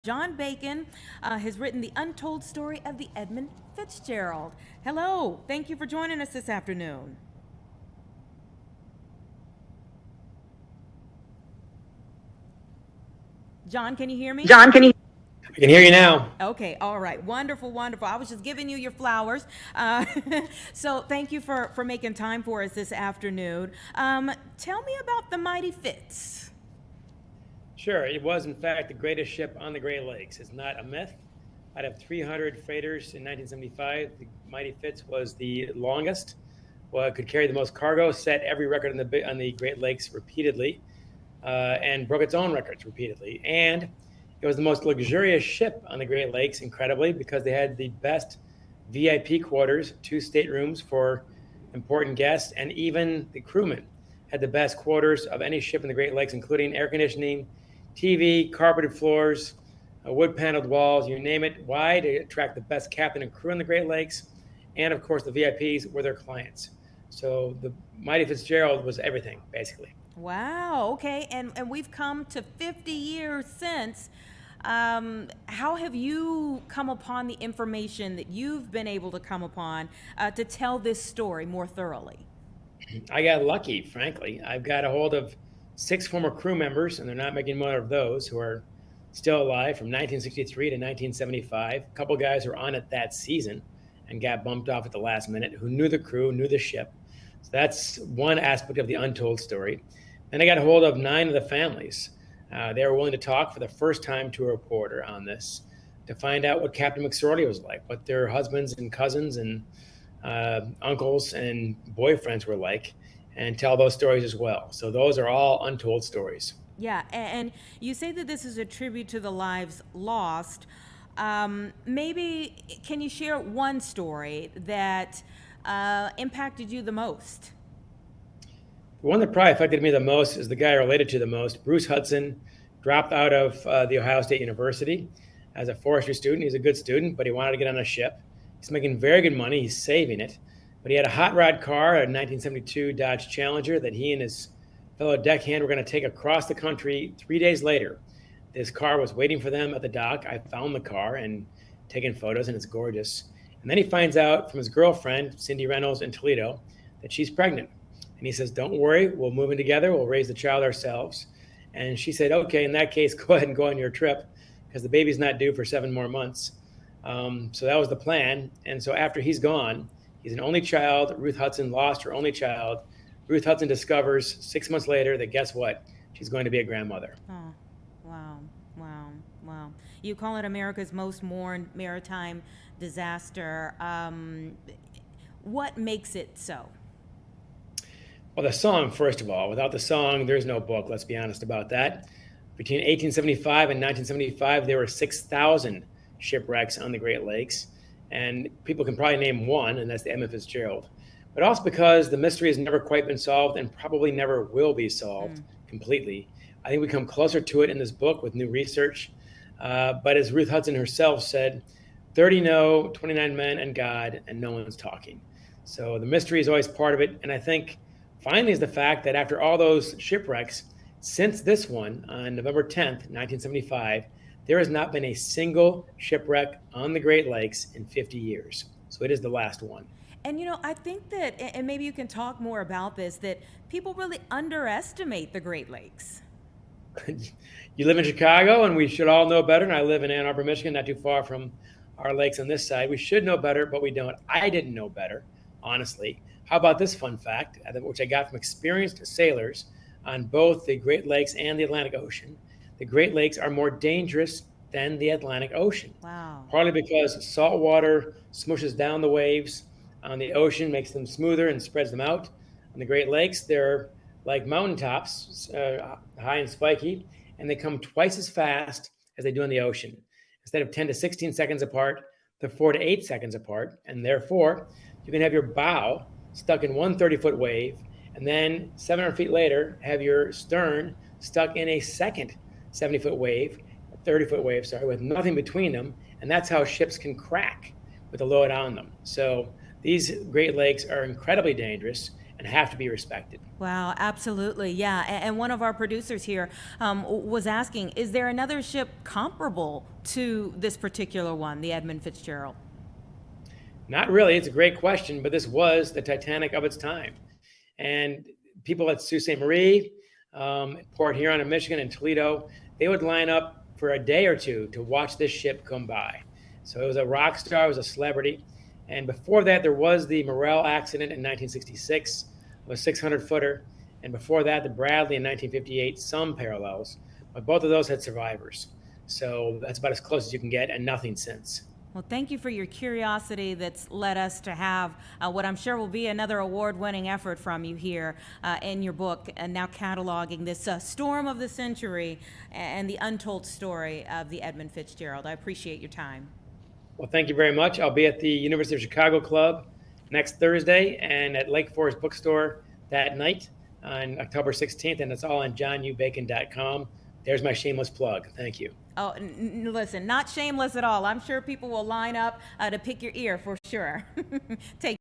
John Bacon has written The Untold Story of the Edmund Fitzgerald. Hello, thank you for joining us this afternoon. John, can you hear me? John, can you? I can hear you now. Okay, all right. Wonderful, wonderful. I was just giving you your flowers. Uh, so thank you for making time for us this afternoon. Tell me about the Mighty Fitz. Sure, it was in fact the greatest ship on the Great Lakes. It's not a myth. Out of 300 freighters in 1975, the Mighty Fitz was the longest. Well, it could carry the most cargo, set every record on the Great Lakes repeatedly, and broke its own records repeatedly. And it was the most luxurious ship on the Great Lakes, incredibly, because they had the best VIP quarters, 2 staterooms for important guests, and even the crewmen had the best quarters of any ship in the Great Lakes, including air conditioning, TV, carpeted floors, wood paneled walls, you name it. Why? To attract the best captain and crew in the Great Lakes. And of course, the VIPs were their clients. So the Mighty Fitzgerald was everything, basically. Wow, okay. And we've come to 50 years since. How have you come upon the information that you've been able to come upon to tell this story more thoroughly? I got lucky, frankly. I've got a hold of 6 former crew members, and they're not making one of those, who are still alive from 1963 to 1975. A couple guys who were on it that season and got bumped off at the last minute, who knew the crew, knew the ship. So that's one aspect of the untold story. Then I got a hold of 9 of the families. They were willing to talk for the first time to a reporter on this to find out what Captain McSorley was like, what their husbands and cousins and uncles and boyfriends were like, and tell those stories as well. So those are all untold stories. Yeah, and you say that this is a tribute to the lives lost. Maybe can you share one story that impacted you the most? The one that probably affected me the most is the guy I related to the most. Bruce Hudson dropped out of the Ohio State University as a forestry student. He's a good student, but he wanted to get on a ship. He's making very good money. He's saving it. But he had a hot rod car, a 1972 Dodge Challenger, that he and his fellow deckhand were going to take across the country 3 days later. This car was waiting for them at the dock. I found the car and taken photos, and it's gorgeous. And then he finds out from his girlfriend, Cindy Reynolds in Toledo, that she's pregnant. And he says, "Don't worry, we'll move in together. We'll raise the child ourselves." And she said, "Okay, in that case, go ahead and go on your trip because the baby's not due for 7 more months." So that was the plan. And so after he's gone, he's an only child. Ruth Hudson lost her only child. Ruth Hudson discovers 6 months later that guess what? She's going to be a grandmother. Oh, wow, wow, wow. You call it America's most mourned maritime disaster. What makes it so? Well, the song, first of all, without the song, there's no book. Let's be honest about that. Between 1875 and 1975, there were 6,000 shipwrecks on the Great Lakes. And people can probably name one, and that's the Edmund Fitzgerald. But also because the mystery has never quite been solved and probably never will be solved completely. I think we come closer to it in this book with new research. But as Ruth Hudson herself said, 30 know, 29 men, and God, and no one's talking. So the mystery is always part of it. And I think finally is the fact that after all those shipwrecks, since this one on November 10th, 1975, there has not been a single shipwreck on the Great Lakes in 50 years. So it is the last one. And I think that, and maybe you can talk more about this, that people really underestimate the Great Lakes. You live in Chicago, and we should all know better. And I live in Ann Arbor, Michigan, not too far from our lakes on this side. We should know better, but we don't. I didn't know better, honestly. How about this fun fact, which I got from experienced sailors on both the Great Lakes and the Atlantic Ocean? The Great Lakes are more dangerous than the Atlantic Ocean. Wow. Partly because salt water smushes down the waves on the ocean, makes them smoother and spreads them out. On the Great Lakes, they're like mountaintops, high and spiky, and they come twice as fast as they do in the ocean. Instead of 10 to 16 seconds apart, they're 4 to 8 seconds apart, and therefore you can have your bow stuck in one 30-foot wave, and then 700 feet later, have your stern stuck in a second 70-foot wave, 30-foot wave, with nothing between them. And that's how ships can crack with the load on them. So these Great Lakes are incredibly dangerous. and have to be respected. Wow, absolutely. Yeah. And one of our producers here was asking, is there another ship comparable to this particular one, the Edmund Fitzgerald? Not really. It's a great question, but this was the Titanic of its time. And people at Sault Ste. Marie, Port Huron in Michigan, and Toledo, they would line up for a day or two to watch this ship come by. So it was a rock star, it was a celebrity. And before that, there was the Morel accident in 1966, a 600-footer. And before that, the Bradley in 1958, some parallels. But both of those had survivors. So that's about as close as you can get, and nothing since. Well, thank you for your curiosity that's led us to have what I'm sure will be another award-winning effort from you here in your book, and now cataloging this storm of the century and the untold story of the Edmund Fitzgerald. I appreciate your time. Well, thank you very much. I'll be at the University of Chicago Club next Thursday and at Lake Forest Bookstore that night on October 16th, and it's all on johnnubacon.com. There's my shameless plug. Thank you. Oh, listen, not shameless at all. I'm sure people will line up to pick your ear for sure. Take